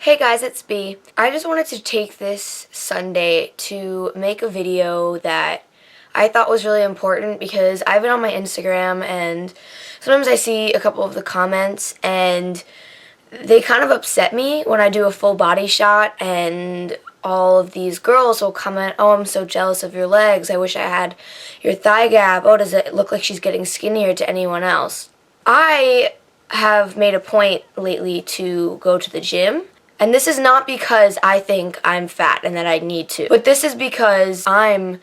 Hey guys, it's Bea. I just wanted to take this Sunday to make a video that I thought was really important because I've been on my Instagram and sometimes I see a couple of the comments and they kind of upset me when I do a full body shot and all of these girls will comment, "Oh, I'm so jealous of your legs. I wish I had your thigh gap. Oh, does it look like she's getting skinnier to anyone else?" I have made a point lately to go to the gym. And this is not because I think I'm fat and that I need to, but this is because I'm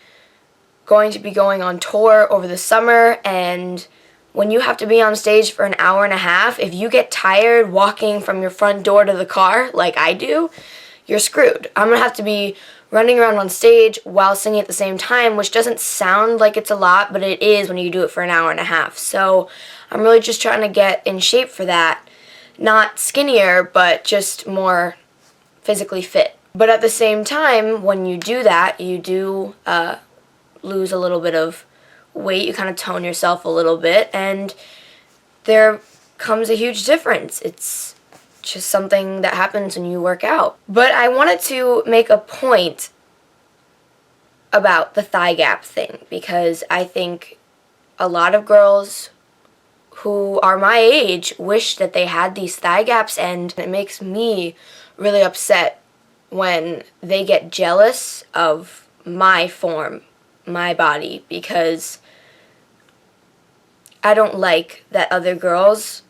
going to be going on tour over the summer, and when you have to be on stage for an hour and a half, if you get tired walking from your front door to the car like I do, you're screwed. I'm gonna have to be running around on stage while singing at the same time, which doesn't sound like it's a lot, but it is when you do it for an hour and a half. So I'm really just trying to get in shape for that. Not skinnier, but just more physically fit. But at the same time, when you do that, you do lose a little bit of weight. You kind of tone yourself a little bit, and there comes a huge difference. It's just something that happens when you work out. But I wanted to make a point about the thigh gap thing because I think a lot of girls who are my age wish that they had these thigh gaps, and it makes me really upset when they get jealous of my form, my body, because I don't like that other girls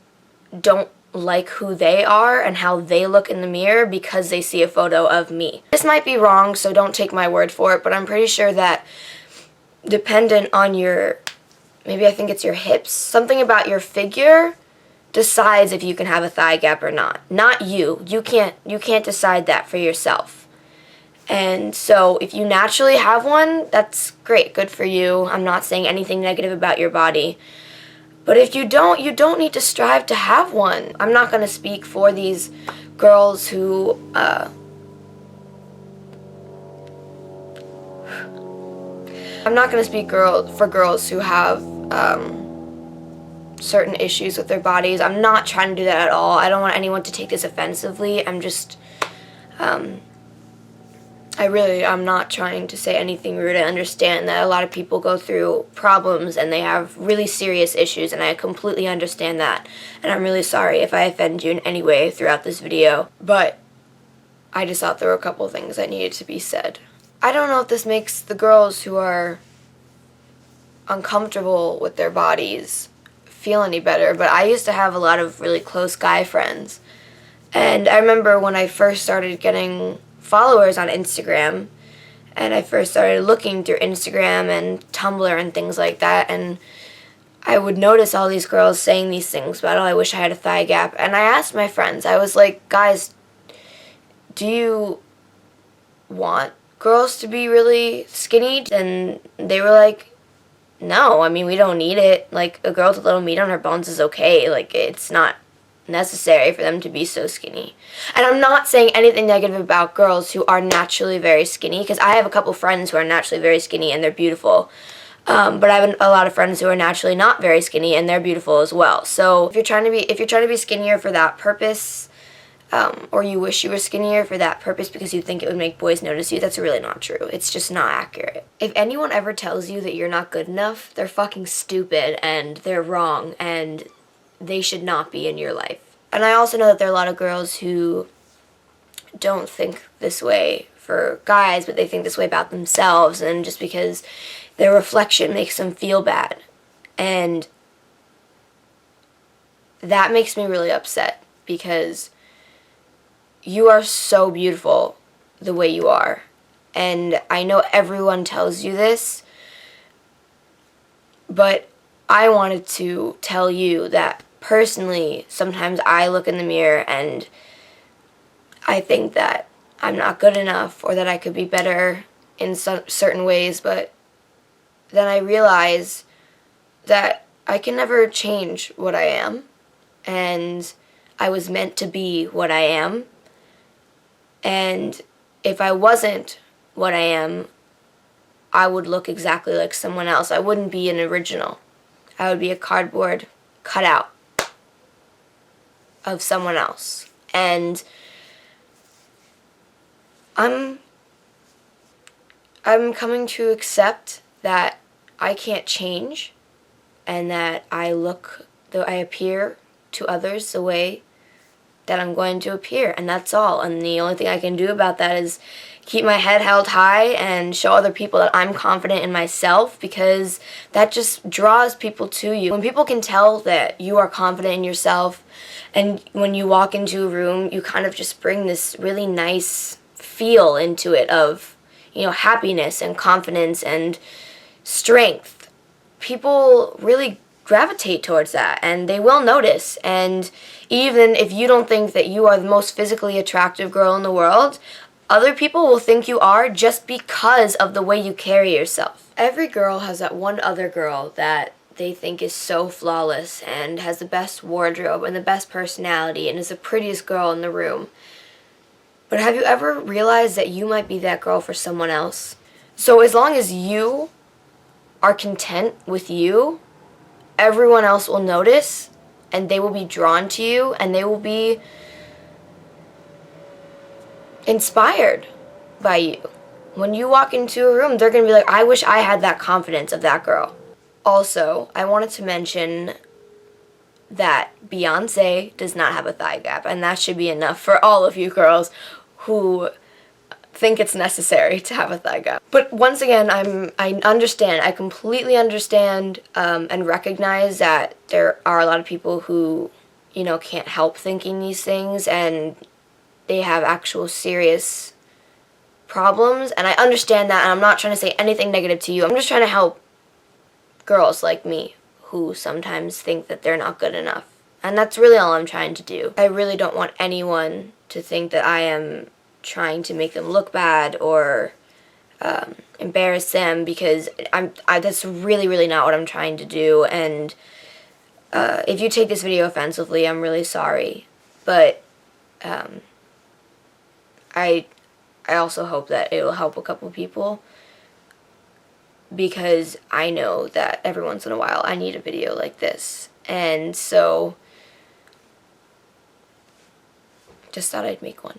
don't like who they are and how they look in the mirror because they see a photo of me. This might be wrong, so don't take my word for it, but I'm pretty sure that dependent on your, maybe I think it's your hips, something about your figure decides if you can have a thigh gap or not. Not you. You can't decide that for yourself. And so if you naturally have one, that's great. Good for you. I'm not saying anything negative about your body. But if you don't need to strive to have one. I'm not going to speak for these girls who I'm not going to speak for girls who have certain issues with their bodies. I'm not trying to do that at all. I don't want anyone to take this offensively. I'm just, I'm not trying to say anything rude. I understand that a lot of people go through problems and they have really serious issues, and I completely understand that. And I'm really sorry if I offend you in any way throughout this video. But I just thought there were a couple things that needed to be said. I don't know if this makes the girls who are uncomfortable with their bodies feel any better, but I used to have a lot of really close guy friends. And I remember when I first started getting followers on Instagram, and I first started looking through Instagram and Tumblr and things like that, and I would notice all these girls saying these things about, "Oh, I wish I had a thigh gap." And I asked my friends, I was like, "Guys, do you want girls to be really skinny?" And they were like, "No, I mean, we don't need it. Like, a girl with a little meat on her bones is okay. Like, it's not necessary for them to be so skinny." And I'm not saying anything negative about girls who are naturally very skinny, because I have a couple friends who are naturally very skinny and they're beautiful. But I have a lot of friends who are naturally not very skinny and they're beautiful as well. So if you're trying to be skinnier for that purpose, or you wish you were skinnier for that purpose because you think it would make boys notice you, that's really not true. It's just not accurate. If anyone ever tells you that you're not good enough, they're fucking stupid and they're wrong and they should not be in your life. And I also know that there are a lot of girls who don't think this way for guys, but they think this way about themselves, and just because their reflection makes them feel bad. And that makes me really upset, because you are so beautiful the way you are. And I know everyone tells you this, but I wanted to tell you that personally, sometimes I look in the mirror and I think that I'm not good enough, or that I could be better in certain ways, but then I realize that I can never change what I am, and I was meant to be what I am. And if I wasn't what I am, I would look exactly like someone else. I wouldn't be an original. I would be a cardboard cutout of someone else. And I'm coming to accept that I can't change and that I appear to others the way that I'm going to appear, and that's all. And the only thing I can do about that is keep my head held high and show other people that I'm confident in myself, because that just draws people to you. When people can tell that you are confident in yourself, and when you walk into a room, you kind of just bring this really nice feel into it of, you know, happiness and confidence and strength. People really gravitate towards that, and they will notice. And even if you don't think that you are the most physically attractive girl in the world, other people will think you are just because of the way you carry yourself. Every girl has that one other girl that they think is so flawless and has the best wardrobe and the best personality and is the prettiest girl in the room. But have you ever realized that you might be that girl for someone else? So as long as you are content with you, everyone else will notice, and they will be drawn to you, and they will be inspired by you. When you walk into a room, they're going to be like, I wish I had that confidence of that girl. Also, I wanted to mention that Beyonce does not have a thigh gap, and that should be enough for all of you girls who think it's necessary to have a thigh gap. But once again, I completely understand and recognize that there are a lot of people who, you know, can't help thinking these things, and they have actual serious problems, and I understand that, and I'm not trying to say anything negative to you. I'm just trying to help girls like me who sometimes think that they're not good enough. And that's really all I'm trying to do. I really don't want anyone to think that I am trying to make them look bad or embarrass them, because that's really, really not what I'm trying to do. And if you take this video offensively, I'm really sorry. But I also hope that it will help a couple people, because I know that every once in a while I need a video like this. And so just thought I'd make one.